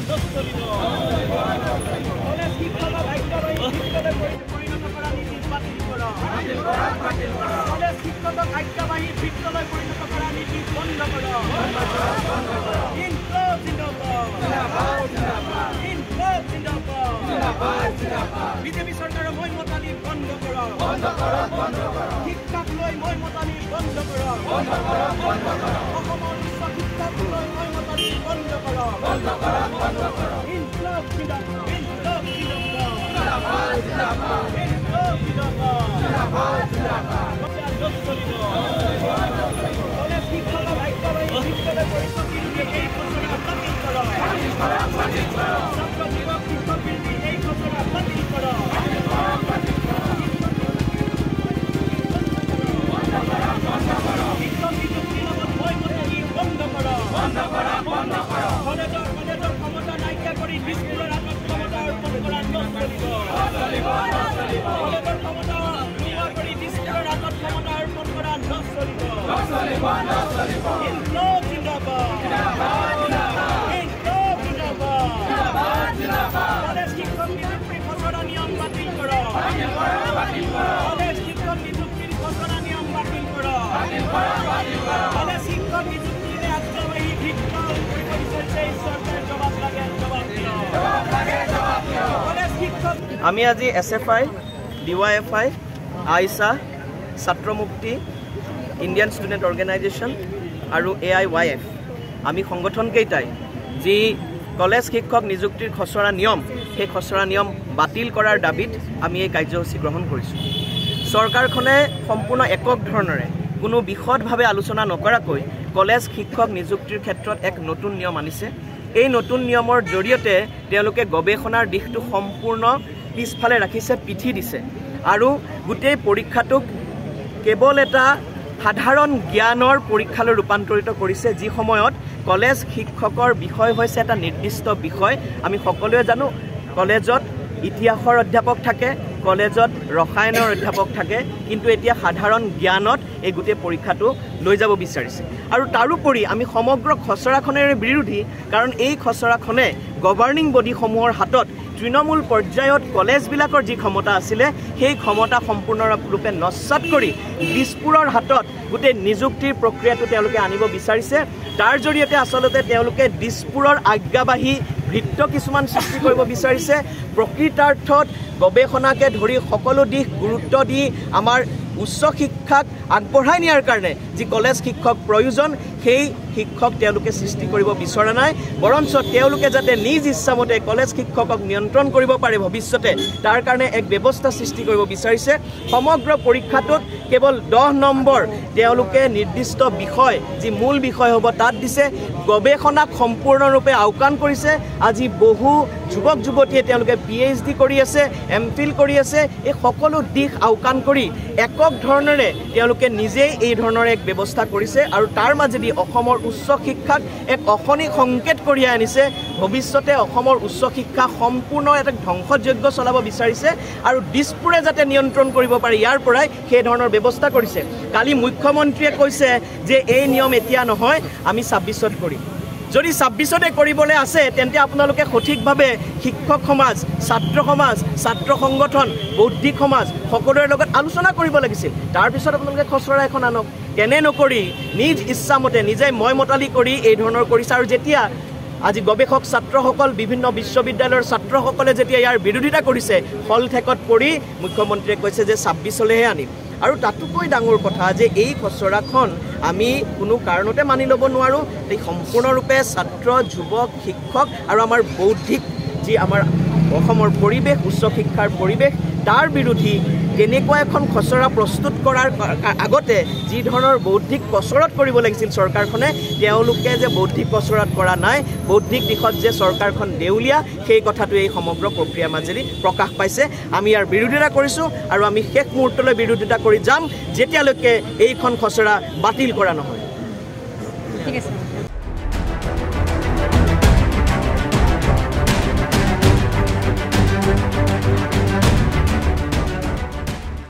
নচলিব কলেজ শিক্ষকক আজ্ঞাবাহী ভিত্তলৈ পৰিণত কৰা নীতি বাতিল কৰক কলেজ শিক্ষকক আজ্ঞাবাহী ভিত্তলৈ পৰিণত কৰা নীতি বন্ধ কৰক ইনকলাব জিন্দাবাদ ইনকলাব জিন্দাবাদ বিজেপি চৰকাৰৰ মই মতালি বন্ধ কৰক শিক্ষক লৈ মই মতালি বন্ধ কৰক অসমৰ উচ্চ শিক্ষক লৈ মই মতালি বন্ধ কৰক ইনকলাব জিন্দাবাদ ইনকলাব জিন্দাবাদ ইনকলাব জিন্দাবাদ নচলিব কলেজ শিক্ষকক আজ্ঞাবাহী ভিত্তলৈ পৰিণত নীতি এই ঘোষণা বাতিল কৰক ছাত্ৰ যুৱক শিক্ষক বৃত্তি এই ঘোষণা বাতিল কৰক শিক্ষক নিযুক্তিৰ লগত মই মতালি বন্ধ কৰক কলেজৰ ক্ষমতা নাইকিয়া কৰি দিছপুৰৰ হাতত ক্ষমতা অৰ্পণ কৰা নচলিব কলেজৰ ক্ষমতা নোহোৱা কৰি দিছপুৰৰ হাতত ক্ষমতা অৰ্পণ কৰা নচলিব ইনকলাব জিন্দাবাদ ইনকলাব জিন্দাবাদ কলেজ শিক্ষক নিযুক্তিৰ খচৰা নিয়ম বাতিল কৰক কলেজ শিক্ষক নিযুক্তিৰ খচৰা নিয়ম বাতিল কৰক কলেজ শিক্ষক নিযুক্তিৰে আজ্ঞাবাহী ভিত্তল কৰিব বিচাৰিছে এই চৰকাৰে জবাব লাগে জবাব দিয়ক কলেজ শিক্ষক আমি আজি SFI DYFI আইসা ছাত্ৰ মুক্তি ইণ্ডিয়ান ষ্টুডেণ্ট অৰ্গেনাইজেশ্যন আৰু AIYF আমি সংগঠনকেইটাই যি কলেজ শিক্ষক নিযুক্তিৰ খচৰা নিয়ম সেই খচৰা নিয়ম বাতিল কৰাৰ দাবীত আমি এই কাৰ্যসূচী গ্ৰহণ কৰিছোঁ চৰকাৰখনে সম্পূৰ্ণ একক ধৰণেৰে কোনো বিশদভাৱে আলোচনা নকৰাকৈ কলেজ শিক্ষক নিযুক্তিৰ ক্ষেত্ৰত এক নতুন নিয়ম আনিছে এই নতুন নিয়মৰ জৰিয়তে তেওঁলোকে গৱেষণাৰ দিশটো সম্পূৰ্ণ পিছফালে ৰাখিছে পিঠি দিছে আৰু গোটেই পৰীক্ষাটোক কেৱল এটা সাধাৰণ জ্ঞানৰ পৰীক্ষালৈ ৰূপান্তৰিত কৰিছে যি সময়ত কলেজ শিক্ষকৰ বিষয় হৈছে এটা নিৰ্দিষ্ট বিষয় আমি সকলোৱে জানো কলেজত ইতিহাসৰ অধ্যাপক থাকে কলেজত ৰসায়নৰ অধ্যাপক থাকে কিন্তু এতিয়া সাধাৰণ জ্ঞানত এই গোটেই পৰীক্ষাটো লৈ যাব বিচাৰিছে আৰু তাৰোপৰি আমি সমগ্ৰ খচৰাখনেৰে বিৰোধী কাৰণ এই খচৰাখনে গভাৰ্ণিং বডিসমূহৰ হাতত তৃণমূল পৰ্যায়ত কলেজবিলাকৰ যি ক্ষমতা আছিলে সেই ক্ষমতা সম্পূৰ্ণৰূপে নস্যাৎ কৰি দিছপুৰৰ হাতত গোটেই নিযুক্তিৰ প্ৰক্ৰিয়াটো তেওঁলোকে আনিব বিচাৰিছে তাৰ জৰিয়তে আচলতে তেওঁলোকে দিছপুৰৰ আজ্ঞাবাহী ভিত্ত কিছুমান সৃষ্টি কৰিব বিচাৰিছে প্ৰকৃতাৰ্থত গৱেষণাকে ধৰি সকলো দিশ গুৰুত্ব দি আমাৰ উচ্চ শিক্ষাক আগবঢ়াই নিয়াৰ কাৰণে যি কলেজ শিক্ষক প্ৰয়োজন সেই শিক্ষক তেওঁলোকে সৃষ্টি কৰিব বিচৰা নাই বৰঞ্চ তেওঁলোকে যাতে নিজ ইচ্ছামতে কলেজ শিক্ষকক নিয়ন্ত্ৰণ কৰিব পাৰে ভৱিষ্যতে তাৰ কাৰণে এক ব্যৱস্থা সৃষ্টি কৰিব বিচাৰিছে সমগ্ৰ পৰীক্ষাটোত কেৱল 10 নম্বৰ তেওঁলোকে নিৰ্দিষ্ট বিষয় যি মূল বিষয় হ'ব তাত দিছে গৱেষণাক সম্পূৰ্ণৰূপে আওকাণ কৰিছে আজি বহু যুৱক যুৱতীয়ে তেওঁলোকে PhD কৰি আছে MPhil কৰি আছে এই সকলো দিশ আওকাণ কৰি একক ধৰণেৰে তেওঁলোকে নিজেই এই ধৰণৰ এক ব্যৱস্থা কৰিছে আৰু তাৰ মাজেদি অসমৰ উচ্চ শিক্ষাক এক অখনিক সংকেত কঢ়িয়াই আনিছে ভৱিষ্যতে অসমৰ উচ্চ শিক্ষা সম্পূৰ্ণ এটা ধ্বংসযজ্ঞ চলাব বিচাৰিছে আৰু দিছপুৰে যাতে নিয়ন্ত্ৰণ কৰিব পাৰে ইয়াৰ পৰাই সেই ধৰণৰ ব্যৱস্থা কৰিছে কালি মুখ্যমন্ত্ৰীয়ে কৈছে যে এই নিয়ম এতিয়া নহয় আমি 26ত কৰিম যদি 26তে কৰিবলৈ আছে তেন্তে আপোনালোকে সঠিকভাৱে শিক্ষক সমাজ ছাত্ৰ সংগঠন বৌদ্ধিক সমাজ সকলোৰে লগত আলোচনা কৰিব লাগিছিল তাৰ পিছত আপোনালোকে খচৰা এখন আনক তেনে নকৰি নিজ ইচ্ছামতে নিজে মই মতালি কৰি এই ধৰণৰ কৰিছে আৰু যেতিয়া আজি গৱেষক ছাত্ৰসকল বিভিন্ন বিশ্ববিদ্যালয়ৰ ছাত্ৰসকলে যেতিয়া ইয়াৰ বিৰোধিতা কৰিছে ফল ঠেকত পৰি মুখ্যমন্ত্ৰীয়ে কৈছে যে 26লৈহে আনিম আৰু তাতোকৈ ডাঙৰ কথা যে এই খচৰাখন আমি কোনো কাৰণতে মানি ল'ব নোৱাৰোঁ এই সম্পূৰ্ণৰূপে ছাত্ৰ যুৱক শিক্ষক আৰু আমাৰ বৌদ্ধিক যি আমাৰ অসমৰ পৰিৱেশ উচ্চ শিক্ষাৰ পৰিৱেশ তাৰ বিৰোধী কেনেকুৱা এখন খচৰা প্ৰস্তুত কৰাৰ আগতে যি ধৰণৰ বৌদ্ধিক কচৰৎ কৰিব লাগিছিল চৰকাৰখনে তেওঁলোকে যে বৌদ্ধিক কচৰৎ কৰা নাই বৌদ্ধিক দিশত যে চৰকাৰখন দেউলীয়া সেই কথাটো এই সমগ্ৰ প্ৰক্ৰিয়াৰ মাজেদি প্ৰকাশ পাইছে আমি ইয়াৰ বিৰোধিতা কৰিছোঁ আৰু আমি শেষ মুহূৰ্তলৈ বিৰোধিতা কৰি যাম যেতিয়ালৈকে এইখন খচৰা বাতিল কৰা নহয় ঠিক আছে